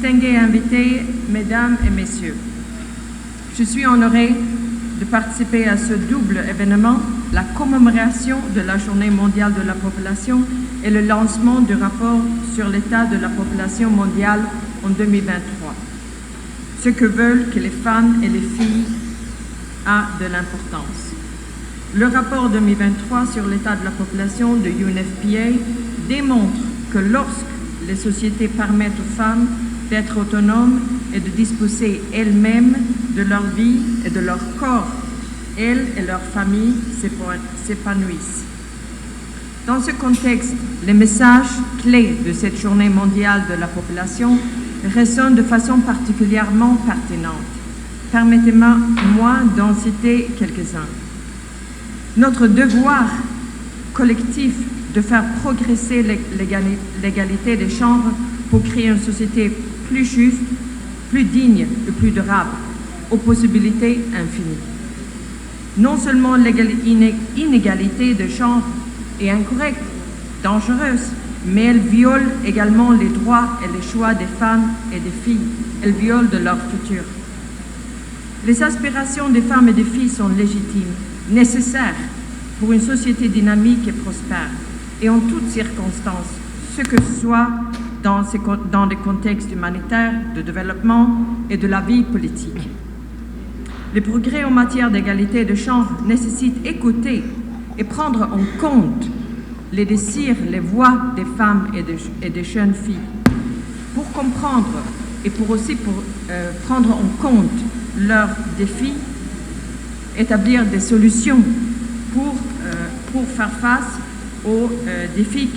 Distingués invités, mesdames et messieurs, je suis honorée de participer à ce double événement, la commémoration de la Journée mondiale de la population et le lancement du rapport sur l'état de la population mondiale en 2023. Ce que veulent que les femmes et les filles a de l'importance. Le rapport 2023 sur l'état de la population de UNFPA démontre que lorsque les sociétés permettent aux femmes d'être autonomes et de disposer elles-mêmes de leur vie et de leur corps, elles et leurs familles s'épanouissent. Dans ce contexte, les messages clés de cette journée mondiale de la population résonnent de façon particulièrement pertinente. Permettez-moi d'en citer quelques-uns. Notre devoir collectif de faire progresser l'égalité des genres pour créer une société plus juste, plus digne et plus durable, aux possibilités infinies. Non seulement l'inégalité de genre est incorrecte, dangereuse, mais elle viole également les droits et les choix des femmes et des filles. Elle viole de leur futur. Les aspirations des femmes et des filles sont légitimes, nécessaires pour une société dynamique et prospère, et en toutes circonstances, ce que ce soit dans des contextes humanitaires, de développement et de la vie politique. Les progrès en matière d'égalité de genre nécessitent d'écouter et prendre en compte les désirs, les voix des femmes et des jeunes filles. Pour comprendre et pour prendre en compte leurs défis, établir des solutions pour faire face aux défis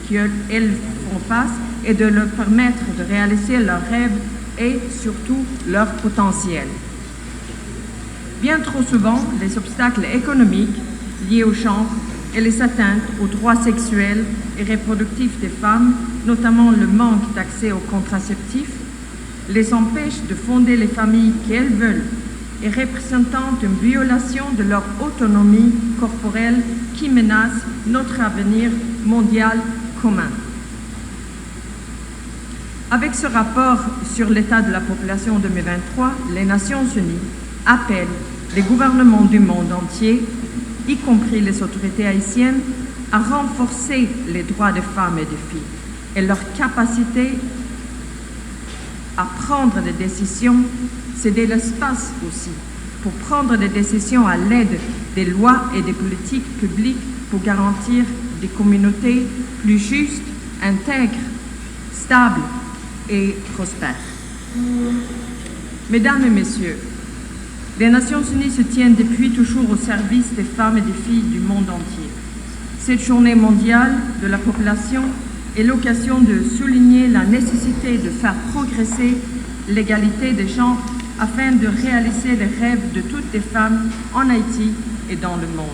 qu'elles font face et de leur permettre de réaliser leurs rêves et surtout leur potentiel. Bien trop souvent, les obstacles économiques liés au genre et les atteintes aux droits sexuels et reproductifs des femmes, notamment le manque d'accès aux contraceptifs, les empêchent de fonder les familles qu'elles veulent et représentant une violation de leur autonomie corporelle qui menace notre avenir mondial commun. Avec ce rapport sur l'état de la population 2023, les Nations Unies appellent les gouvernements du monde entier, y compris les autorités haïtiennes, à renforcer les droits des femmes et des filles et leur capacité à prendre des décisions, céder l'espace aussi, pour prendre des décisions à l'aide des lois et des politiques publiques pour garantir des communautés plus justes, intègres, stables et prospères. Mesdames et messieurs, les Nations Unies se tiennent depuis toujours au service des femmes et des filles du monde entier. Cette journée mondiale de la population est l'occasion de souligner la nécessité de faire progresser l'égalité des genres afin de réaliser les rêves de toutes les femmes en Haïti et dans le monde.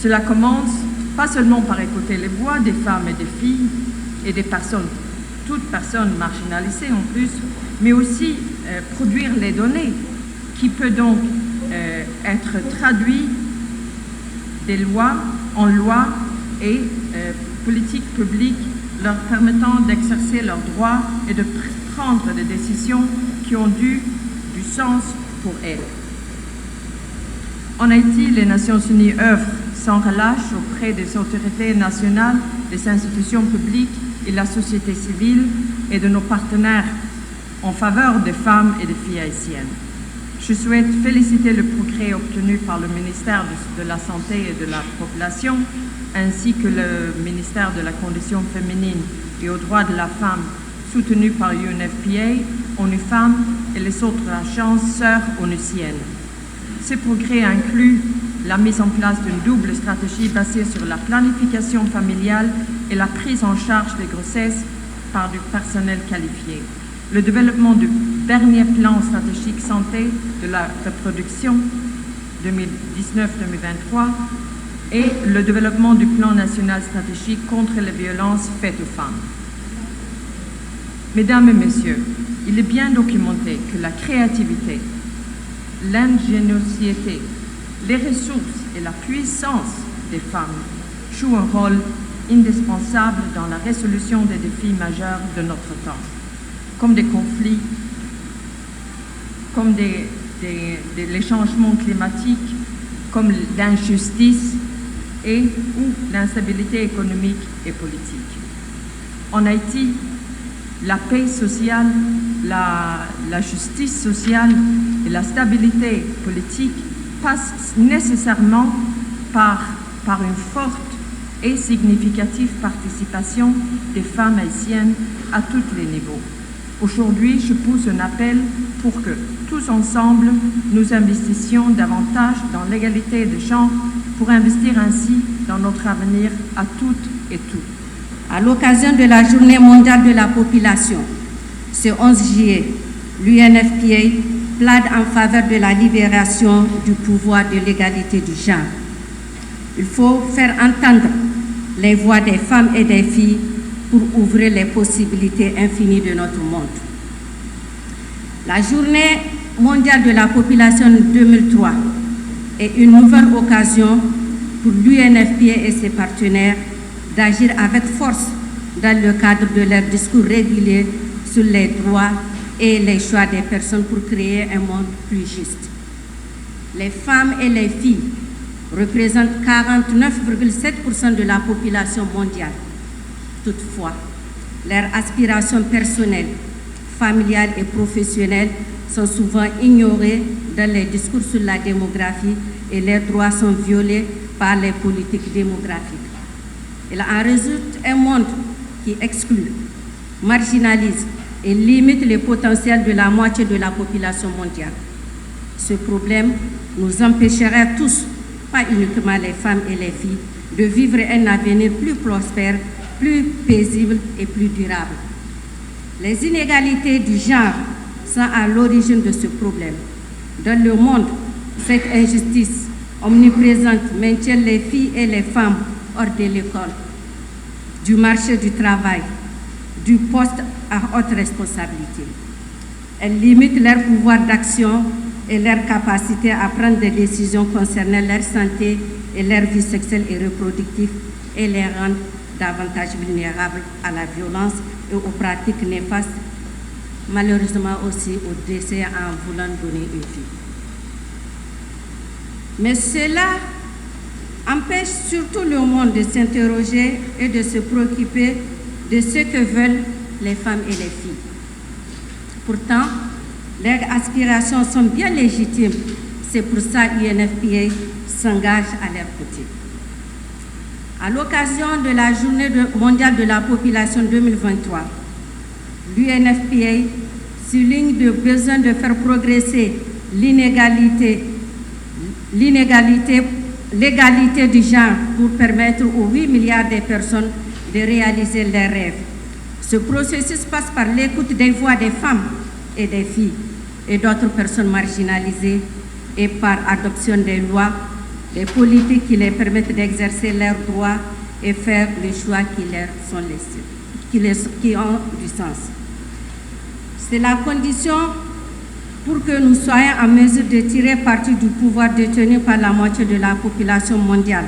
Cela commence pas seulement par écouter les voix des femmes et des filles et des personnes, toutes personnes marginalisées en plus, mais aussi produire les données qui peut donc être traduit des lois en lois et politiques publiques leur permettant d'exercer leurs droits et de prendre des décisions qui ont du sens pour elles. En Haïti, les Nations Unies œuvrent sans relâche auprès des autorités nationales, des institutions publiques et la société civile et de nos partenaires en faveur des femmes et des filles haïtiennes. Je souhaite féliciter le progrès obtenu par le ministère de la Santé et de la Population, ainsi que le ministère de la Condition féminine et aux droits de la femme, soutenu par UNFPA, ONU Femmes et les autres agences sœurs onusiennes. Ces progrès incluent la mise en place d'une double stratégie basée sur la planification familiale et la prise en charge des grossesses par du personnel qualifié, le développement du dernier plan stratégique santé de la reproduction 2019-2023 et le développement du plan national stratégique contre les violences faites aux femmes. Mesdames et messieurs, il est bien documenté que la créativité, l'ingéniosité, les ressources et la puissance des femmes jouent un rôle indispensables dans la résolution des défis majeurs de notre temps, comme des conflits, comme les changements climatiques, comme l'injustice ou l'instabilité économique et politique. En Haïti, la paix sociale, la justice sociale et la stabilité politique passent nécessairement par une forte et significative participation des femmes haïtiennes à tous les niveaux. Aujourd'hui, je pousse un appel pour que, tous ensemble, nous investissions davantage dans l'égalité de genre pour investir ainsi dans notre avenir à toutes et tous. À l'occasion de la Journée mondiale de la population, ce 11 juillet, l'UNFPA plaide en faveur de la libération du pouvoir de l'égalité du genre. Il faut faire entendre les voix des femmes et des filles pour ouvrir les possibilités infinies de notre monde. La Journée mondiale de la population 2003 est une nouvelle occasion pour l'UNFPA et ses partenaires d'agir avec force dans le cadre de leur discours régulier sur les droits et les choix des personnes pour créer un monde plus juste. Les femmes et les filles représentent 49,7% de la population mondiale. Toutefois, leurs aspirations personnelles, familiales et professionnelles sont souvent ignorées dans les discours sur la démographie et leurs droits sont violés par les politiques démographiques. Il en résulte un monde qui exclut, marginalise et limite le potentiel de la moitié de la population mondiale. Ce problème nous empêcherait tous, pas uniquement les femmes et les filles, de vivre un avenir plus prospère, plus paisible et plus durable. Les inégalités du genre sont à l'origine de ce problème. Dans le monde, cette injustice omniprésente maintient les filles et les femmes hors de l'école, du marché du travail, du poste à haute responsabilité. Elle limite leur pouvoir d'action et leur capacité à prendre des décisions concernant leur santé et leur vie sexuelle et reproductive et les rend davantage vulnérables à la violence et aux pratiques néfastes, malheureusement aussi au décès en voulant donner une vie. Mais cela empêche surtout le monde de s'interroger et de se préoccuper de ce que veulent les femmes et les filles. Pourtant, leurs aspirations sont bien légitimes. C'est pour ça que l'UNFPA s'engage à leur côté. À l'occasion de la Journée mondiale de la population 2023, l'UNFPA souligne le besoin de faire progresser l'égalité du genre pour permettre aux 8 milliards de personnes de réaliser leurs rêves. Ce processus passe par l'écoute des voix des femmes et des filles et d'autres personnes marginalisées et par adoption des lois, des politiques qui les permettent d'exercer leurs droits et faire les choix qui leur sont laissés, qui ont du sens. C'est la condition pour que nous soyons en mesure de tirer parti du pouvoir détenu par la moitié de la population mondiale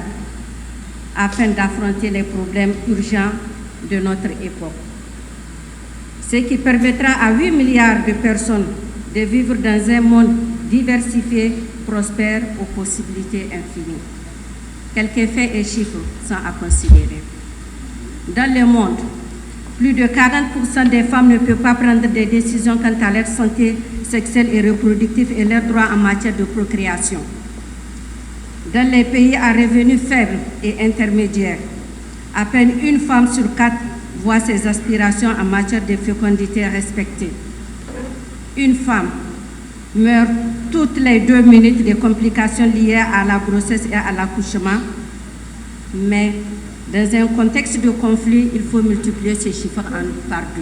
afin d'affronter les problèmes urgents de notre époque. Ce qui permettra à 8 milliards de personnes de vivre dans un monde diversifié, prospère, aux possibilités infinies. Quelques faits et chiffres sont à considérer. Dans le monde, plus de 40% des femmes ne peuvent pas prendre des décisions quant à leur santé sexuelle et reproductive et leurs droits en matière de procréation. Dans les pays à revenus faibles et intermédiaires, à peine une femme sur 4 voit ses aspirations en matière de fécondité respectées. Une femme meurt toutes les 2 minutes de complications liées à la grossesse et à l'accouchement, mais dans un contexte de conflit, il faut multiplier ces chiffres par 2.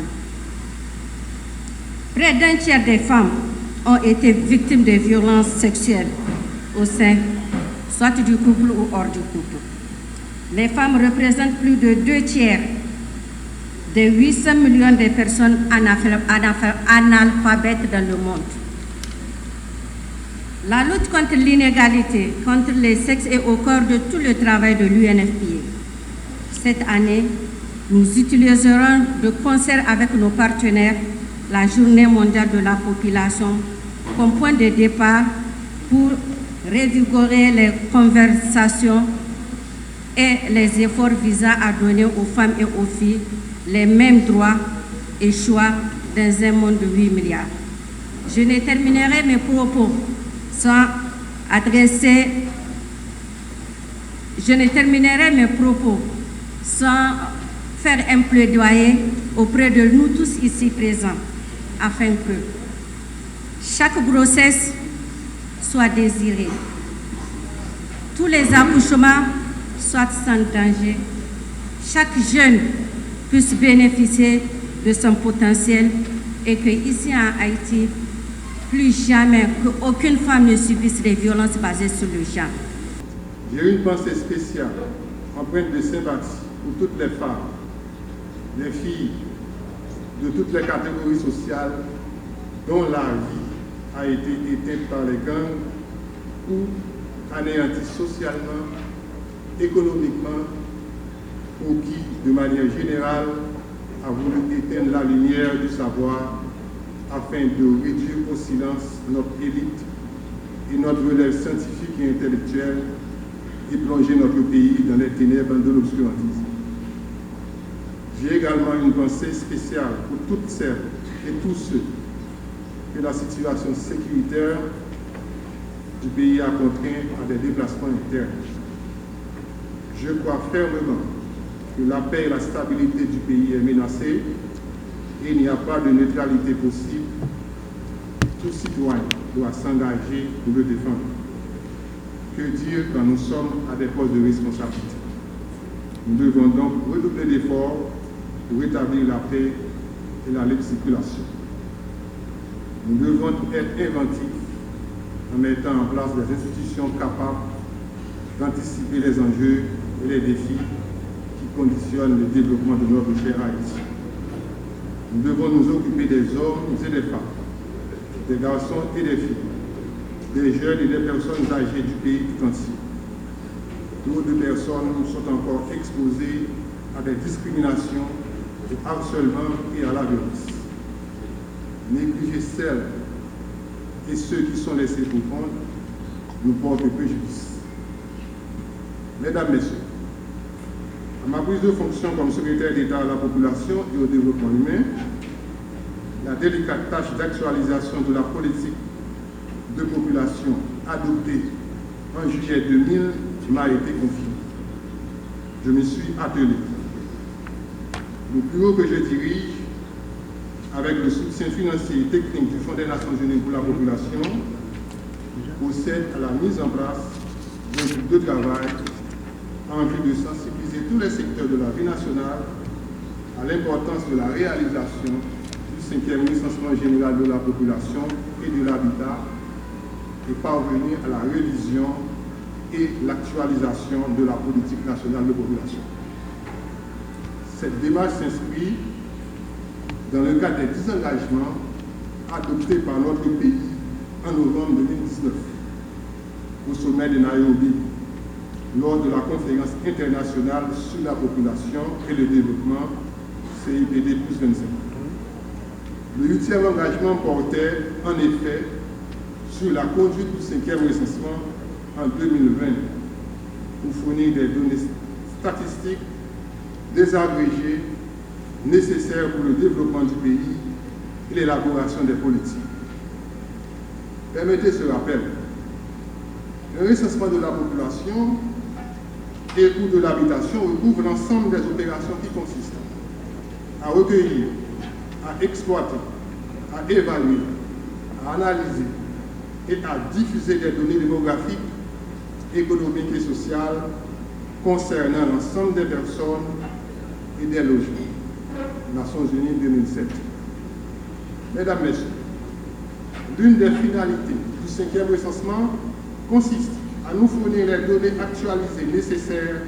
Près d'un tiers des femmes ont été victimes de violences sexuelles au sein soit du couple ou hors du couple. Les femmes représentent plus de 2 tiers des 800 millions de personnes analphabètes dans le monde. La lutte contre l'inégalité, contre les sexes est au cœur de tout le travail de l'UNFPA. Cette année, nous utiliserons de concert avec nos partenaires la Journée mondiale de la population comme point de départ pour revigorer les conversations et les efforts visant à donner aux femmes et aux filles les mêmes droits et choix dans un monde de 8 milliards. Je ne terminerai mes propos sans faire un plaidoyer auprès de nous tous ici présents, afin que chaque grossesse soit désirée, tous les accouchements soient sans danger, chaque jeune puisse bénéficier de son potentiel et que ici en Haïti, plus jamais qu'aucune femme ne subisse les violences basées sur le genre. J'ai une pensée spéciale, empreinte de sympathie pour toutes les femmes, les filles de toutes les catégories sociales dont la vie a été éteinte par les gangs ou anéantie socialement, économiquement, ou qui, de manière générale, a voulu éteindre la lumière du savoir afin de réduire au silence notre élite et notre relève scientifique et intellectuelle et plonger notre pays dans les ténèbres de l'obscurantisme. J'ai également une pensée spéciale pour toutes celles et tous ceux que la situation sécuritaire du pays a contraint à des déplacements internes. Je crois fermement que la paix et la stabilité du pays est menacée et il n'y a pas de neutralité possible. Tout citoyen doit s'engager pour le défendre. Que dire quand nous sommes à des postes de responsabilité? Nous devons donc redoubler d'efforts pour rétablir la paix et la libre circulation. Nous devons être inventifs en mettant en place des institutions capables d'anticiper les enjeux et les défis qui conditionnent le développement de notre cher Haïti. Nous devons nous occuper des hommes et des femmes, des garçons et des filles, des jeunes et des personnes âgées du pays tout entier. Trop de personnes sont encore exposées à des discriminations, au harcèlement et à la violence. Négliger celles et ceux qui sont laissés pour compte nous porte préjudice. Mesdames, Messieurs, à ma prise de fonction comme secrétaire d'État à la population et au développement humain, la délicate tâche d'actualisation de la politique de population adoptée en juillet 2000 m'a été confiée. Je me suis attelé. Le bureau que je dirige, avec le soutien financier et technique du Fonds des Nations Unies pour la population, procède à la mise en place d'un groupe de travail en vue de sensibiliser tous les secteurs de la vie nationale à l'importance de la réalisation du 5e recensement général de la population et de l'habitat et parvenir à la révision et l'actualisation de la politique nationale de population. Cette démarche s'inscrit dans le cadre des désengagements adoptés par notre pays en novembre 2019 au sommet de Nairobi lors de la conférence internationale sur la population et le développement CIPD plus 25. Le 8e engagement portait en effet sur la conduite du 5e recensement en 2020 pour fournir des données statistiques désagrégées nécessaires pour le développement du pays et l'élaboration des politiques. Permettez ce rappel. Le recensement de la population et ou de l'habitation recouvre l'ensemble des opérations qui consistent à recueillir, à exploiter, à évaluer, à analyser et à diffuser des données démographiques, économiques et sociales concernant l'ensemble des personnes et des logements. Nations Unies 2007. Mesdames, Messieurs, l'une des finalités du 5e recensement consiste à nous fournir les données actualisées nécessaires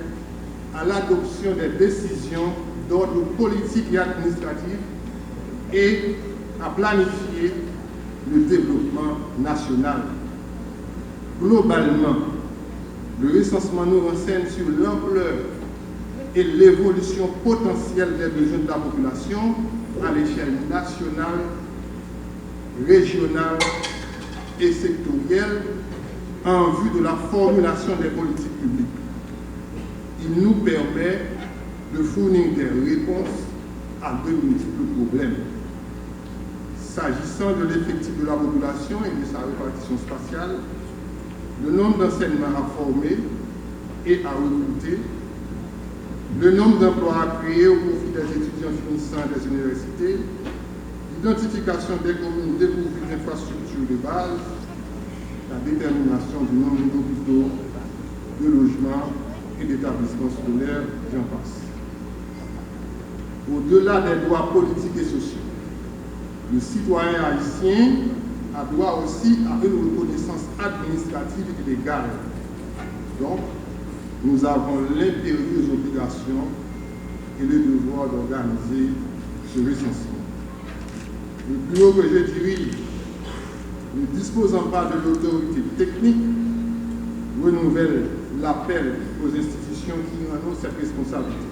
à l'adoption des décisions d'ordre politique et administratif et à planifier le développement national. Globalement, le recensement nous renseigne sur l'ampleur et l'évolution potentielle des besoins de la population à l'échelle nationale, régionale et sectorielle en vue de la formulation des politiques publiques. Il nous permet de fournir des réponses à de multiples problèmes. S'agissant de l'effectif de la population et de sa répartition spatiale, le nombre d'enseignements à former et à recruter, le nombre d'emplois à créer au profit des étudiants finissants des universités, l'identification des communes dépourvues d'infrastructures de base, la détermination du nombre d'hôpitaux, de logements et d'établissements scolaires, j'en passe. Au-delà des droits politiques et sociaux, le citoyen haïtien a droit aussi à une reconnaissance administrative et légale. Donc, nous avons l'impérieuse obligation et le devoir d'organiser ce recensement. Le bureau que je dirige, ne disposant pas de l'autorité technique, renouvelle l'appel aux institutions qui en ont cette responsabilité.